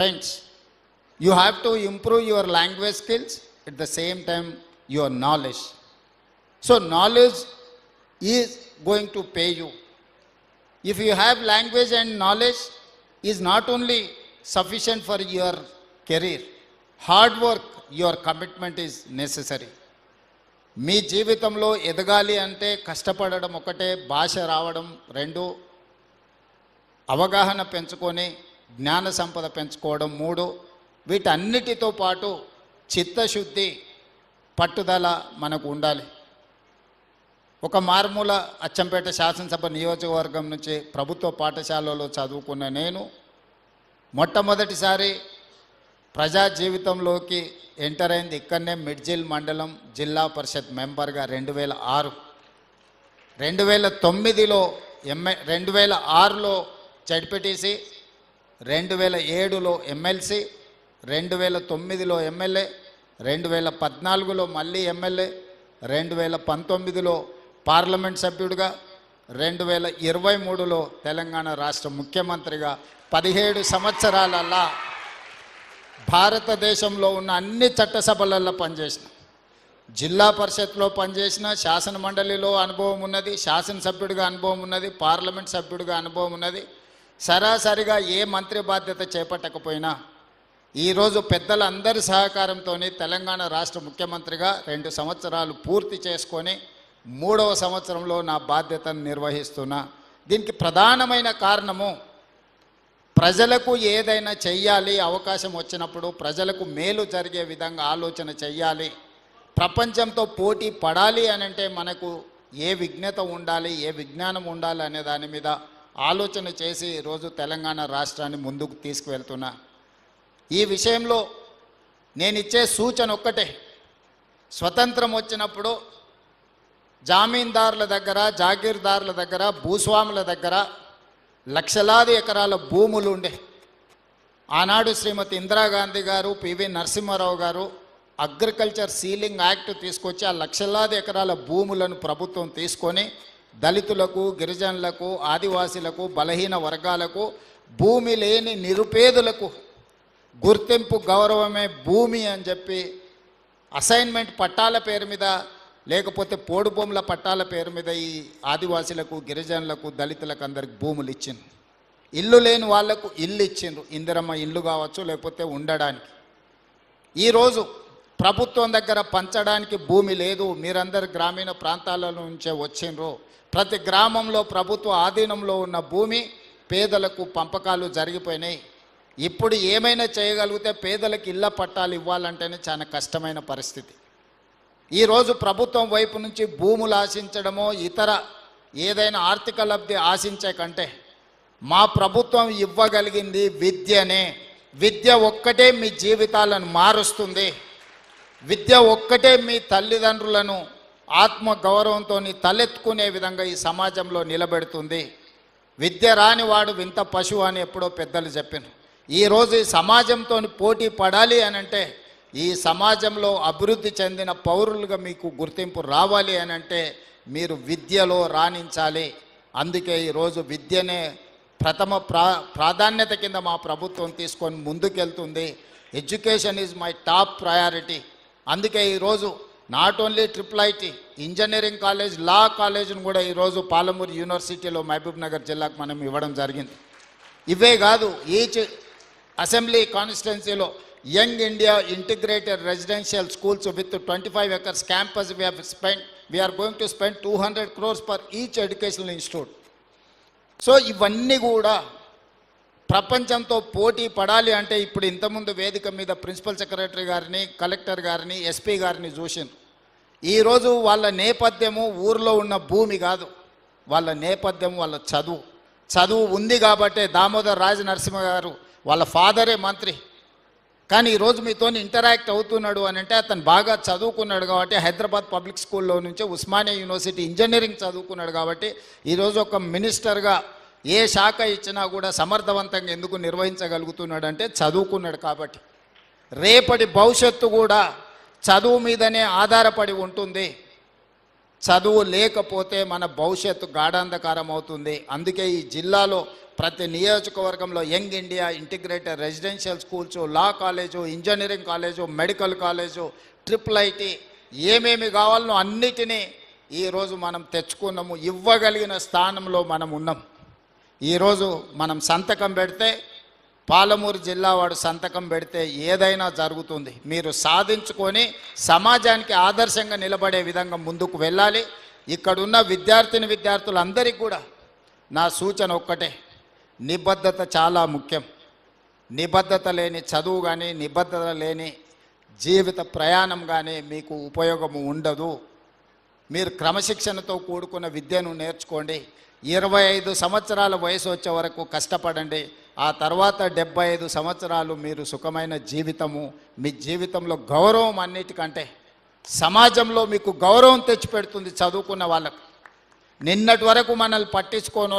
Friends, you have to improve your language skills at the same time your knowledge. So knowledge is going to pay you. If you have language and knowledge is not only sufficient for your career, hard work, your commitment is necessary. మీ జీవితంలో ఎదగాలి అంటే కష్టపడడం ఒకటే, భాష రావడం రెండు, అవగాహన పెంచుకొని జ్ఞాన సంపద పెంచుకోవడం మూడు, వీటన్నిటితో పాటు చిత్తశుద్ధి, పట్టుదల మనకు ఉండాలి. ఒక మారుమూల అచ్చంపేట శాసనసభ నియోజకవర్గం నుంచి ప్రభుత్వ పాఠశాలలో చదువుకున్న నేను మొట్టమొదటిసారి ప్రజా జీవితంలోకి ఎంటర్ అయింది ఇక్కడనే మిడ్జిల్ మండలం జిల్లా పరిషత్ మెంబర్గా 2006. 2009లో 2006లో జడ్పీటీసీ, 2007లో ఎమ్మెల్సీ, 2009లో ఎమ్మెల్యే, 2014లో మళ్ళీ ఎమ్మెల్యే, 2019లో పార్లమెంట్ సభ్యుడిగా, 2023లో తెలంగాణ రాష్ట్ర ముఖ్యమంత్రిగా 17 సంవత్సరాలల్లా భారతదేశంలో ఉన్న అన్ని చట్టసభలలో పనిచేసిన, జిల్లా పరిషత్లో పనిచేసిన, శాసన మండలిలో అనుభవం ఉన్నది, శాసనసభ్యుడిగా అనుభవం ఉన్నది, పార్లమెంట్ సభ్యుడిగా అనుభవం ఉన్నది. సరాసరిగా ఏ మంత్రి బాధ్యత చేపట్టకపోయినా ఈరోజు పెద్దలందరి సహకారంతో తెలంగాణ రాష్ట్ర ముఖ్యమంత్రిగా 2 సంవత్సరాలు పూర్తి చేసుకొని 3వ సంవత్సరంలో నా బాధ్యతను నిర్వహిస్తున్నా. దీనికి ప్రధానమైన కారణము ప్రజలకు ఏదైనా చెయ్యాలి, అవకాశం వచ్చినప్పుడు ప్రజలకు మేలు జరిగే విధంగా ఆలోచన చెయ్యాలి. ప్రపంచంతో పోటీ పడాలి అని అంటే మనకు ఏ విజ్ఞత ఉండాలి, ఏ విజ్ఞానం ఉండాలి అనే దాని మీద ఆలోచన చేసి ఈరోజు తెలంగాణ రాష్ట్రాన్ని ముందుకు తీసుకువెళ్తున్నా. ఈ విషయంలో నేను ఇచ్చే సూచన ఒక్కటే, స్వతంత్రం వచ్చినప్పుడు జామీందారుల దగ్గర, జాగీర్దారుల దగ్గర, భూస్వాముల దగ్గర లక్షలాది ఎకరాల భూములు ఉండే. ఆనాడు శ్రీమతి ఇందిరాగాంధీ గారు, పివి నరసింహారావు గారు అగ్రికల్చర్ సీలింగ్ యాక్ట్ తీసుకొచ్చి ఆ లక్షలాది ఎకరాల భూములను ప్రభుత్వం తీసుకొని దళితులకు, గిరిజనులకు, ఆదివాసీలకు, బలహీన వర్గాలకు, భూమి లేని నిరుపేదలకు గుర్తింపు గౌరవమే భూమి అని చెప్పి అసైన్మెంట్ పట్టాల పేరు మీద, లేకపోతే పోడు భూముల పట్టాల పేరు మీద ఈ ఆదివాసీలకు, గిరిజనులకు, దళితులకు అందరికి భూములు ఇచ్చిండ్రు. ఇల్లు లేని వాళ్లకు ఇల్లు ఇచ్చిండ్రు, ఇందిరమ్మ ఇల్లు కావచ్చు, లేకపోతే ఉండడానికి. ఈరోజు ప్రభుత్వం దగ్గర పంచడానికి భూమి లేదు. మీరందరు గ్రామీణ ప్రాంతాల నుంచే వచ్చిండ్రు. ప్రతి గ్రామంలో ప్రభుత్వ ఆధీనంలో ఉన్న భూమి పేదలకు పంపకాలు జరిగిపోయినాయి. ఇప్పుడు ఏమైనా చేయగలిగితే పేదలకు ఇళ్ల పట్టాలు ఇవ్వాలంటేనే చాలా కష్టమైన పరిస్థితి. ఈరోజు ప్రభుత్వం వైపు నుంచి భూములు ఆశించడమో ఇతర ఏదైనా ఆర్థిక లబ్ధి ఆశించే కంటే మా ప్రభుత్వం ఇవ్వగలిగింది విద్యనే. విద్య ఒక్కటే మీ జీవితాలను మారుస్తుంది. విద్య ఒక్కటే మీ తల్లిదండ్రులను ఆత్మ గౌరవంతో తలెత్తుకునే విధంగా ఈ సమాజంలో నిలబెడుతుంది. విద్య రాని వాడు వింత పశువు అని ఎప్పుడో పెద్దలు చెప్పారు. ఈరోజు ఈ సమాజంతో పోటీ పడాలి అని అంటే, ఈ సమాజంలో అభివృద్ధి చెందిన పౌరులుగా మీకు గుర్తింపు రావాలి అని అంటే మీరు విద్యలో రాణించాలి. అందుకే ఈరోజు విద్యనే ప్రథమ ప్రాధాన్యత కింద మా ప్రభుత్వం తీసుకొని ముందుకెళ్తుంది. Education is my top priority. అందుకే ఈరోజు not only IIIT engineering college, law కాలేజ్ను కూడా ఈరోజు పాలమూరు యూనివర్సిటీలో మహబూబ్ నగర్ జిల్లాకు మనం ఇవ్వడం జరిగింది. ఇవే కాదు, ఈచ్ అసెంబ్లీ కాన్స్టిట్యున్సీలో young India integrated residential schools with 25 acres campus we are going to spend 200 crores for each educational institute. So ఇవన్నీ కూడా ప్రపంచంతో పోటీ పడాలి అంటే ఇప్పుడు ఇంతకుముందు వేదిక మీద ప్రిన్సిపల్ సెక్రటరీ గారిని, కలెక్టర్ గారిని, ఎస్పీ గారిని చూసింది. ఈరోజు వాళ్ళ నేపథ్యము ఊరిలో ఉన్న భూమి కాదు, వాళ్ళ నేపథ్యం వాళ్ళ చదువు ఉంది. కాబట్టి దామోదర్ రాజ నరసింహ గారు వాళ్ళ ఫాదరే మంత్రి, కానీ ఈరోజు మీతో ఇంటరాక్ట్ అవుతున్నాడు అని అంటే అతను బాగా చదువుకున్నాడు కాబట్టి, హైదరాబాద్ పబ్లిక్ స్కూల్లో నుంచి ఉస్మానియా యూనివర్సిటీ ఇంజనీరింగ్ చదువుకున్నాడు కాబట్టి ఈరోజు ఒక మినిస్టర్గా ఏ శాఖ ఇచ్చినా కూడా సమర్థవంతంగా ఎందుకు నిర్వహించగలుగుతున్నాడు అంటే చదువుకున్నాడు కాబట్టి. రేపటి భవిష్యత్తు కూడా చదువు మీదనే ఆధారపడి ఉంటుంది. చదువు లేకపోతే మన భవిష్యత్తు గాఢాంధకారం అవుతుంది. అందుకే ఈ జిల్లాలో ప్రతి నియోజకవర్గంలో young India integrated residential schools, law college, engineering college, medical college, triple IT ఏమేమి కావాలనో అన్నిటినీ ఈరోజు మనం తెచ్చుకున్నాము. ఇవ్వగలిగిన స్థానంలో మనం ఉన్నాం. ఈరోజు మనం సంతకం పెడితే, పాలమూరు జిల్లా వాడు సంతకం పెడితే ఏదైనా జరుగుతుంది. మీరు సాధించుకొని సమాజానికి ఆదర్శంగా నిలబడే విధంగా ముందుకు వెళ్ళాలి. ఇక్కడున్న విద్యార్థులందరికీ కూడా నా సూచన ఒక్కటే, నిబద్ధత చాలా ముఖ్యం. నిబద్ధత లేని చదువు కానీ, నిబద్ధత లేని జీవిత ప్రయాణం కానీ మీకు ఉపయోగము ఉండదు. మీరు క్రమశిక్షణతో కూడుకున్న విద్యను నేర్చుకోండి. 25 సంవత్సరాల వయసు వచ్చే వరకు కష్టపడండి. ఆ తర్వాత 75 సంవత్సరాలు మీరు సుఖమైన జీవితము, మీ జీవితంలో గౌరవం, అన్నిటికంటే సమాజంలో మీకు గౌరవం తెచ్చిపెడుతుంది చదువుకున్న వాళ్ళకు. నిన్నటి వరకు మనల్ని పట్టించుకోను